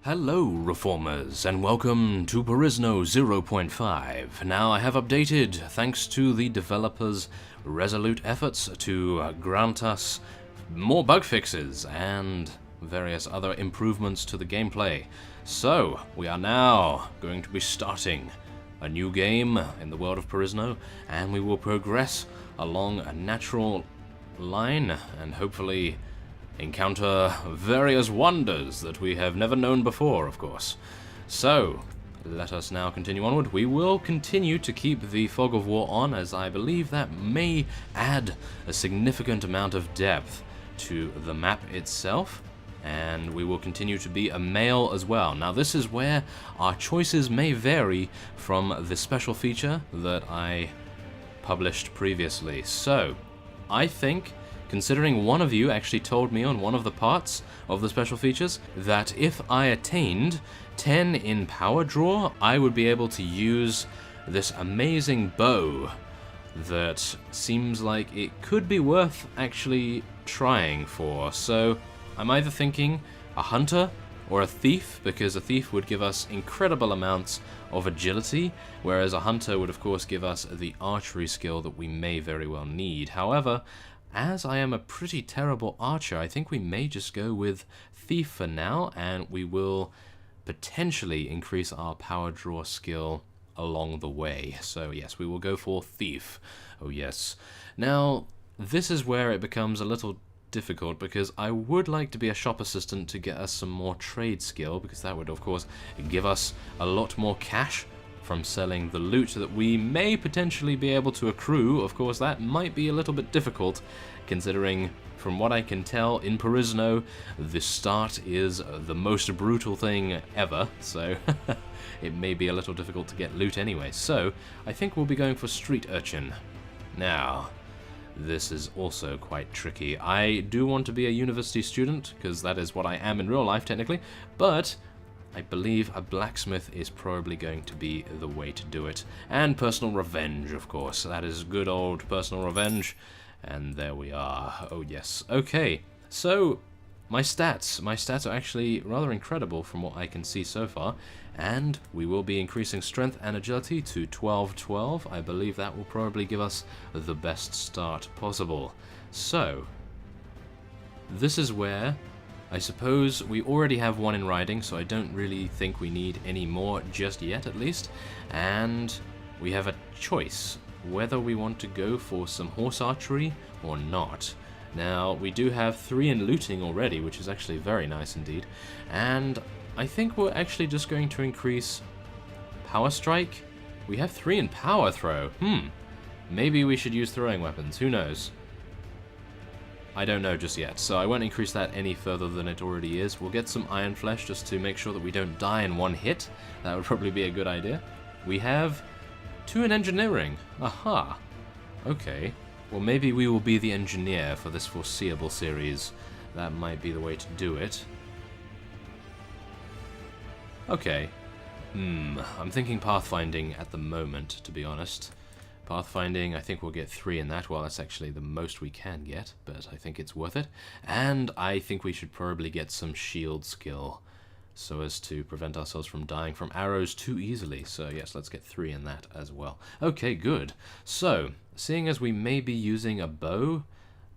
Hello, Reformers, and welcome to Perisno 0.5. Now, I have updated thanks to the developers' resolute efforts to grant us more bug fixes and various other improvements to the gameplay. So, we are now going to be starting a new game in the world of Perisno, and we will progress along a natural line and hopefully encounter various wonders that we have never known before, of course. So, let us now continue onward. We will continue to keep the Fog of War on, as I believe that may add a significant amount of depth to the map itself, and we will continue to be a male as well. Now, this is where our choices may vary from the special feature that I published previously. So, I think, considering one of you actually told me on one of the parts of the special features that if I attained 10 in power draw, I would be able to use this amazing bow that seems like it could be worth actually trying for. So I'm either thinking a hunter or a thief, because a thief would give us incredible amounts of agility, whereas a hunter would of course give us the archery skill that we may very well need. However, as I am a pretty terrible archer, I think we may just go with Thief for now, and we will potentially increase our power draw skill along the way. So yes, we will go for Thief. Oh yes. Now, this is where it becomes a little difficult, because I would like to be a shop assistant to get us some more trade skill, because that would of course give us a lot more cash from selling the loot that we may potentially be able to accrue. Of course, that might be a little bit difficult, considering, from what I can tell, in Perisno, the start is the most brutal thing ever, so it may be a little difficult to get loot anyway. So, I think we'll be going for Street Urchin. Now, this is also quite tricky. I do want to be a university student, because that is what I am in real life, technically, but I believe a blacksmith is probably going to be the way to do it. And personal revenge, of course. That is good old personal revenge. And there we are. Oh yes. Okay, so my stats are actually rather incredible from what I can see so far. And we will be increasing strength and agility to 12-12. I believe that will probably give us the best start possible. So, this is where I suppose we already have one in riding, so I don't really think we need any more just yet, at least. And we have a choice whether we want to go for some horse archery or not. Now, we do have 3 in looting already, which is actually very nice indeed. And I think we're actually just going to increase power strike. We have 3 in power throw. Maybe we should use throwing weapons. Who knows? I don't know just yet, so I won't increase that any further than it already is. We'll get some iron flesh just to make sure that we don't die in one hit. That would probably be a good idea. We have 2 in engineering. Aha. Okay. Well, maybe we will be the engineer for this foreseeable series. That might be the way to do it. Okay. I'm thinking pathfinding at the moment, to be honest. Pathfinding, I think we'll get 3 in that. Well, that's actually the most we can get, but I think it's worth it. And I think we should probably get some shield skill, so as to prevent ourselves from dying from arrows too easily. So yes, let's get 3 in that as well. Okay, good. So, seeing as we may be using a bow,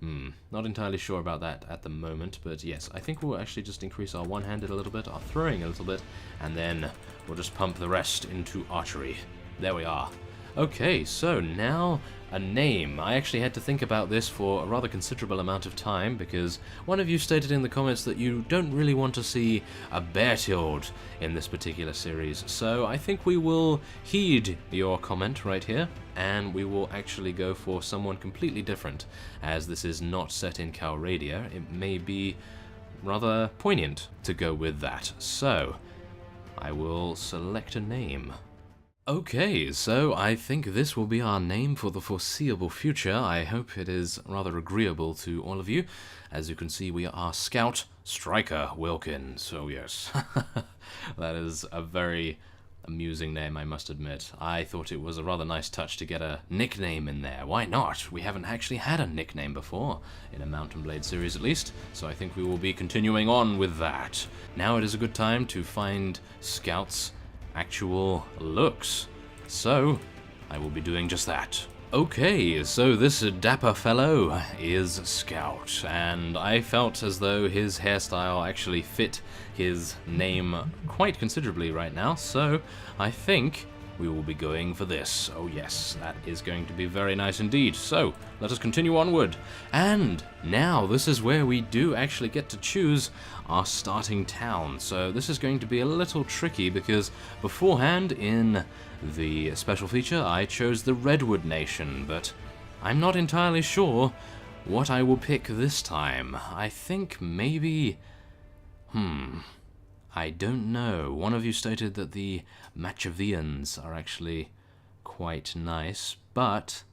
not entirely sure about that at the moment, but yes, I think we'll actually just increase our one-handed a little bit, our throwing a little bit, and then we'll just pump the rest into archery. There we are. Okay, so now a name. I actually had to think about this for a rather considerable amount of time, because one of you stated in the comments that you don't really want to see a Bertild in this particular series. So I think we will heed your comment right here, and we will actually go for someone completely different. As this is not set in Calradia, it may be rather poignant to go with that. So I will select a name. Okay, so I think this will be our name for the foreseeable future. I hope it is rather agreeable to all of you. As you can see, we are Scout Striker Wilkins. Oh yes, that is a very amusing name, I must admit. I thought it was a rather nice touch to get a nickname in there. Why not? We haven't actually had a nickname before, in a Mount & Blade series at least, so I think we will be continuing on with that. Now it is a good time to find Scout's actual looks. So, I will be doing just that. Okay, so this dapper fellow is Scout, and I felt as though his hairstyle actually fit his name quite considerably right now, so I think we will be going for this. Oh yes, that is going to be very nice indeed. So, let us continue onward. And now this is where we do actually get to choose our starting town. So this is going to be a little tricky because beforehand in the special feature I chose the Redwood Nation, but I'm not entirely sure what I will pick this time. I think maybe... I don't know. One of you stated that the Machiavellians are actually quite nice, but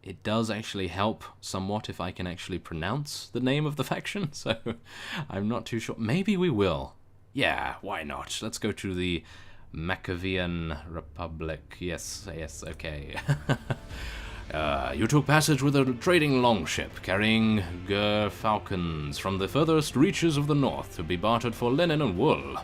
it does actually help somewhat if I can actually pronounce the name of the faction, so I'm not too sure. Maybe we will. Yeah, why not? Let's go to the Machiavellian Republic. Yes, okay. You took passage with a trading longship carrying falcons from the furthest reaches of the north to be bartered for linen and wool.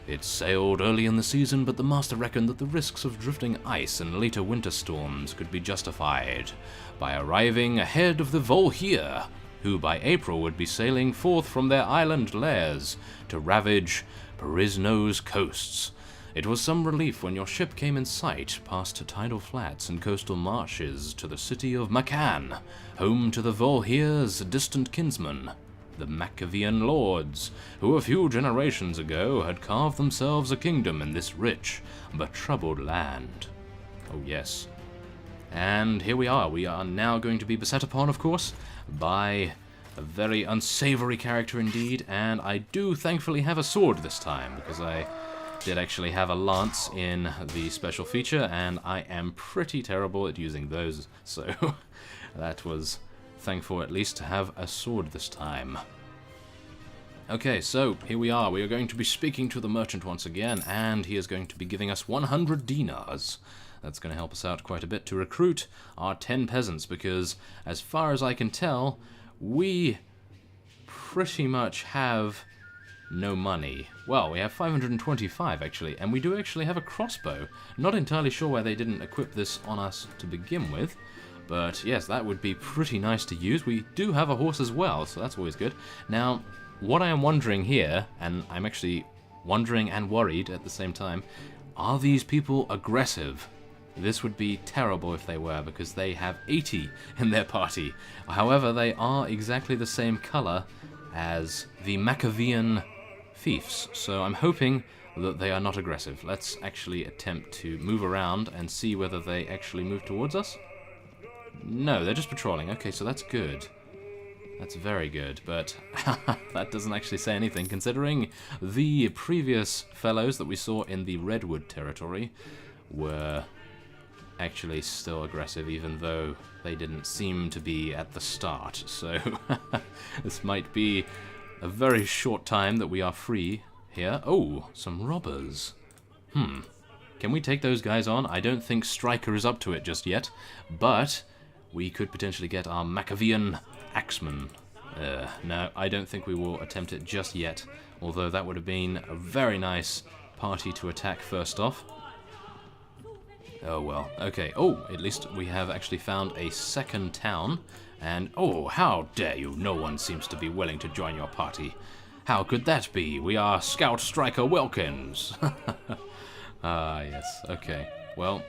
It sailed early in the season, but the master reckoned that the risks of drifting ice and later winter storms could be justified by arriving ahead of the Volhir, who by April would be sailing forth from their island lairs to ravage Perisno's coasts. It was some relief when your ship came in sight past tidal flats and coastal marshes to the city of Macan, home to the Volhir's distant kinsmen, the Machiavellian lords, who a few generations ago had carved themselves a kingdom in this rich but troubled land. Oh yes. And here we are. We are now going to be beset upon, of course, by a very unsavory character indeed, and I do thankfully have a sword this time, because I did actually have a lance in the special feature, and I am pretty terrible at using those, so that was thankful at least to have a sword this time. Okay, so here we are. We are going to be speaking to the merchant once again, and he is going to be giving us 100 dinars. That's going to help us out quite a bit to recruit our 10 peasants, because as far as I can tell, we pretty much have no money. Well, we have 525 actually, and we do actually have a crossbow. Not entirely sure why they didn't equip this on us to begin with, but yes, that would be pretty nice to use. We do have a horse as well, so that's always good. Now, what I am wondering here, and I'm actually wondering and worried at the same time, are these people aggressive? This would be terrible if they were, because they have 80 in their party. However, they are exactly the same color as the Machiavellian fiefs, so I'm hoping that they are not aggressive. Let's actually attempt to move around and see whether they actually move towards us. No, they're just patrolling. Okay, so that's good. That's very good, but that doesn't actually say anything, considering the previous fellows that we saw in the Redwood territory were actually still aggressive, even though they didn't seem to be at the start. So this might be a very short time that we are free here. Oh, some robbers. Can we take those guys on? I don't think Stryker is up to it just yet, but we could potentially get our Machiavellian axeman. No, I don't think we will attempt it just yet, although that would have been a very nice party to attack first off. Oh well, okay. Oh, at least we have actually found a second town. And, oh, how dare you! No one seems to be willing to join your party. How could that be? We are Scout Striker Wilkins. Ah, yes, okay. Well,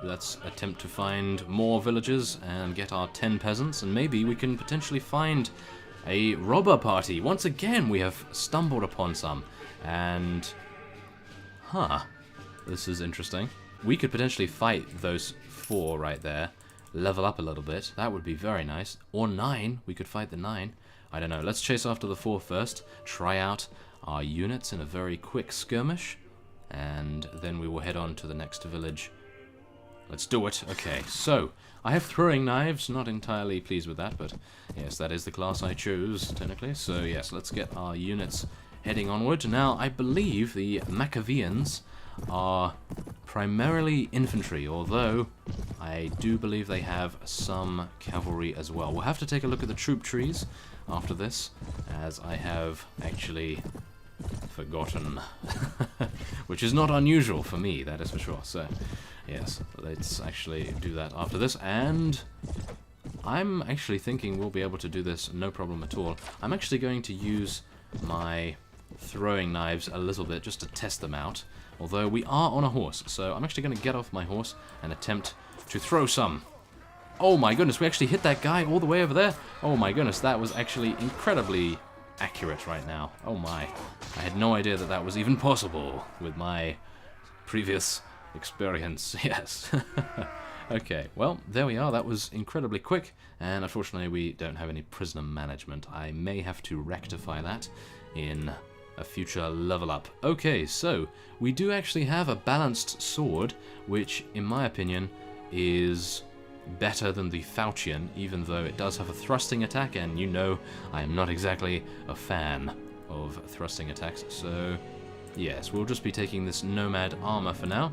let's attempt to find more villagers and get our 10 peasants, and maybe we can potentially find a robber party. Once again, we have stumbled upon some, and... this is interesting. We could potentially fight those 4 right there, level up a little bit. That would be very nice. Or 9. We could fight the 9. I don't know. Let's chase after the 4 first. Try out our units in a very quick skirmish. And then we will head on to the next village. Let's do it. Okay, so I have throwing knives. Not entirely pleased with that, but yes, that is the class I chose, technically. So yes, let's get our units heading onward. Now, I believe the Machiavellians are primarily infantry, although I do believe they have some cavalry as well. We'll have to take a look at the troop trees after this, as I have actually forgotten. Which is not unusual for me, that is for sure. So, yes, let's actually do that after this, and I'm actually thinking we'll be able to do this no problem at all. I'm actually going to use my throwing knives a little bit just to test them out, although we are on a horse, so I'm actually going to get off my horse and attempt to throw some. Oh my goodness, we actually hit that guy all the way over there. Oh my goodness, that was actually incredibly accurate right now. Oh my, I had no idea that that was even possible with my previous experience. Yes. Okay, well, there we are. That was incredibly quick, and unfortunately we don't have any prisoner management. I may have to rectify that in a future level up. Okay, so we do actually have a balanced sword, which in my opinion is better than the falchion, even though it does have a thrusting attack, and you know I am not exactly a fan of thrusting attacks, so yes, we'll just be taking this nomad armor for now.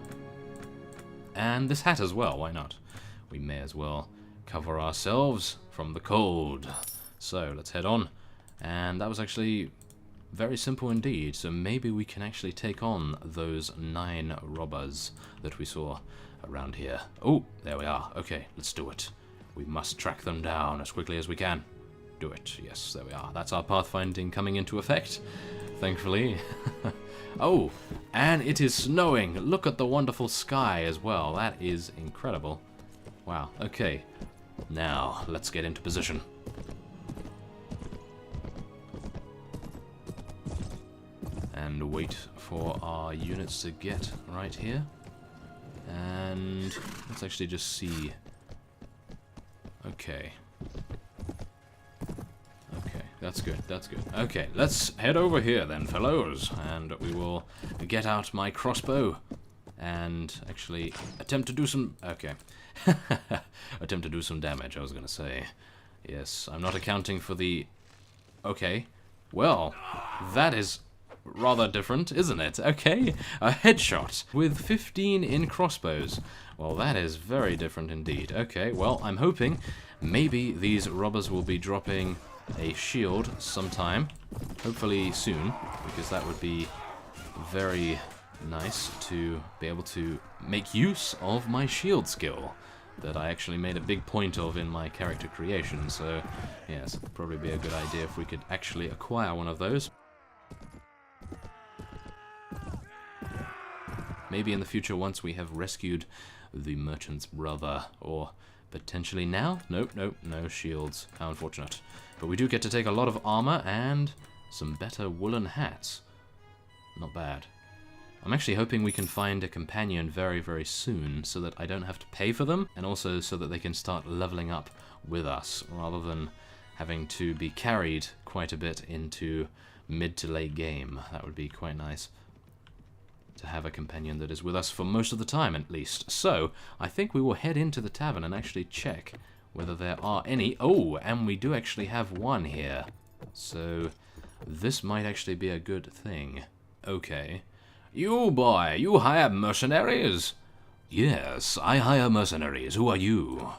And this hat as well, why not? We may as well cover ourselves from the cold. So, let's head on. And that was actually very simple indeed, so maybe we can actually take on those 9 robbers that we saw around here. Oh, there we are. Okay, let's do it. We must track them down as quickly as we can. Do it. Yes, there we are. That's our pathfinding coming into effect, thankfully. Oh, and it is snowing. Look at the wonderful sky as well. That is incredible. Wow, okay. Now, let's get into position. And wait for our units to get right here. And let's actually just see. Okay. That's good, that's good. Okay, let's head over here then, fellows, and we will get out my crossbow and actually attempt to do some... Okay. Attempt to do some damage, I was gonna say. Yes, I'm not accounting for the... Okay. Well, that is rather different, isn't it? Okay, a headshot with 15 in crossbows. Well, that is very different indeed. Okay, well, I'm hoping maybe these robbers will be dropping a shield sometime, hopefully soon, because that would be very nice to be able to make use of my shield skill that I actually made a big point of in my character creation. So yes, it'd probably be a good idea if we could actually acquire one of those. Maybe in the future, once we have rescued the merchant's brother, or potentially now? Nope, nope, no shields. How unfortunate. But we do get to take a lot of armor and some better woolen hats. Not bad. I'm actually hoping we can find a companion very, very soon, so that I don't have to pay for them, and also so that they can start leveling up with us, rather than having to be carried quite a bit into mid to late game. That would be quite nice to have a companion that is with us for most of the time, at least. So, I think we will head into the tavern and actually check whether there are any. Oh, and we do actually have one here. So, this might actually be a good thing. Okay. You, boy, you hire mercenaries? Yes, I hire mercenaries. Who are you?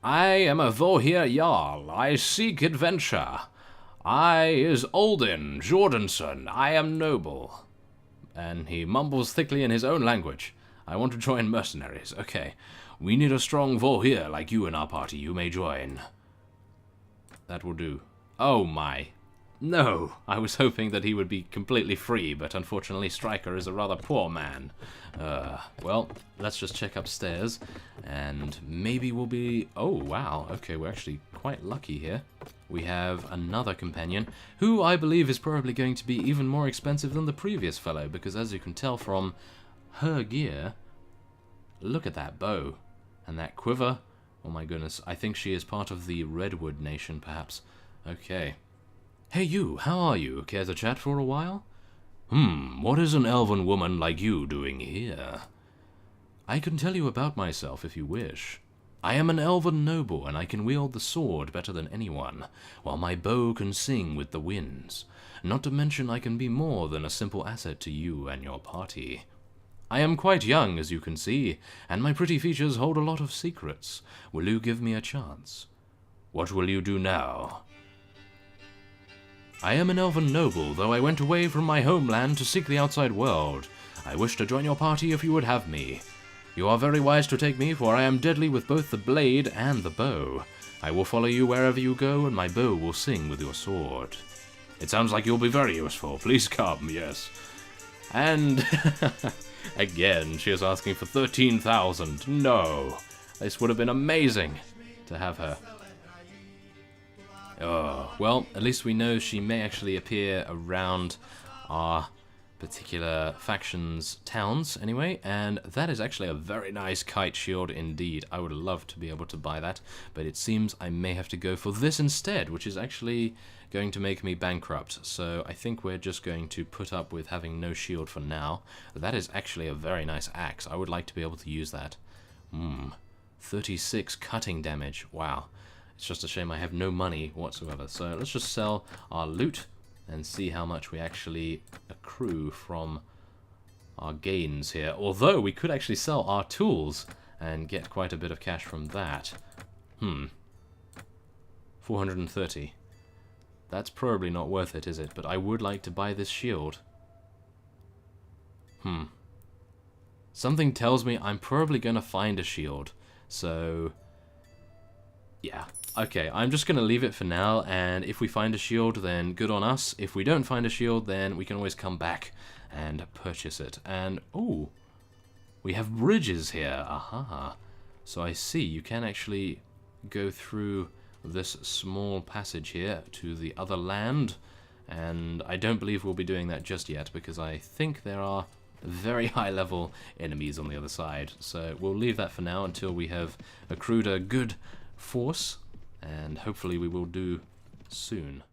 I am a Vohir Jarl. I seek adventure. I is Olden Jordanson. I am noble. And he mumbles thickly in his own language. I want to join mercenaries. Okay. We need a strong Vohir like you in our party. You may join. That will do. Oh my. No, I was hoping that he would be completely free, but unfortunately Stryker is a rather poor man. Well, let's just check upstairs, and maybe we'll be... Oh, wow, okay, we're actually quite lucky here. We have another companion, who I believe is probably going to be even more expensive than the previous fellow, because as you can tell from her gear, look at that bow, and that quiver. Oh my goodness, I think she is part of the Redwood Nation, perhaps. Okay. Hey you, how are you? Care to chat for a while? What is an elven woman like you doing here? I can tell you about myself if you wish. I am an elven noble, and I can wield the sword better than anyone, while my bow can sing with the winds. Not to mention I can be more than a simple asset to you and your party. I am quite young, as you can see, and my pretty features hold a lot of secrets. Will you give me a chance? What will you do now? I am an elven noble, though I went away from my homeland to seek the outside world. I wish to join your party if you would have me. You are very wise to take me, for I am deadly with both the blade and the bow. I will follow you wherever you go, and my bow will sing with your sword. It sounds like you'll be very useful. Please come, yes. And again, she is asking for 13,000. No. This would have been amazing to have her. Oh, well, at least we know she may actually appear around our particular faction's towns anyway, and that is actually a very nice kite shield indeed. I would love to be able to buy that, but it seems I may have to go for this instead, which is actually going to make me bankrupt. So I think we're just going to put up with having no shield for now. That is actually a very nice axe. I would like to be able to use that. 36 cutting damage. Wow. It's just a shame I have no money whatsoever. So let's just sell our loot and see how much we actually accrue from our gains here. Although we could actually sell our tools and get quite a bit of cash from that. 430. That's probably not worth it, is it? But I would like to buy this shield. Something tells me I'm probably going to find a shield. So yeah. Okay, I'm just going to leave it for now, and if we find a shield, then good on us. If we don't find a shield, then we can always come back and purchase it. And, oh, we have bridges here. Aha. So I see, you can actually go through this small passage here to the other land, and I don't believe we'll be doing that just yet, because I think there are very high-level enemies on the other side. So we'll leave that for now until we have accrued a good force, and hopefully we will do soon.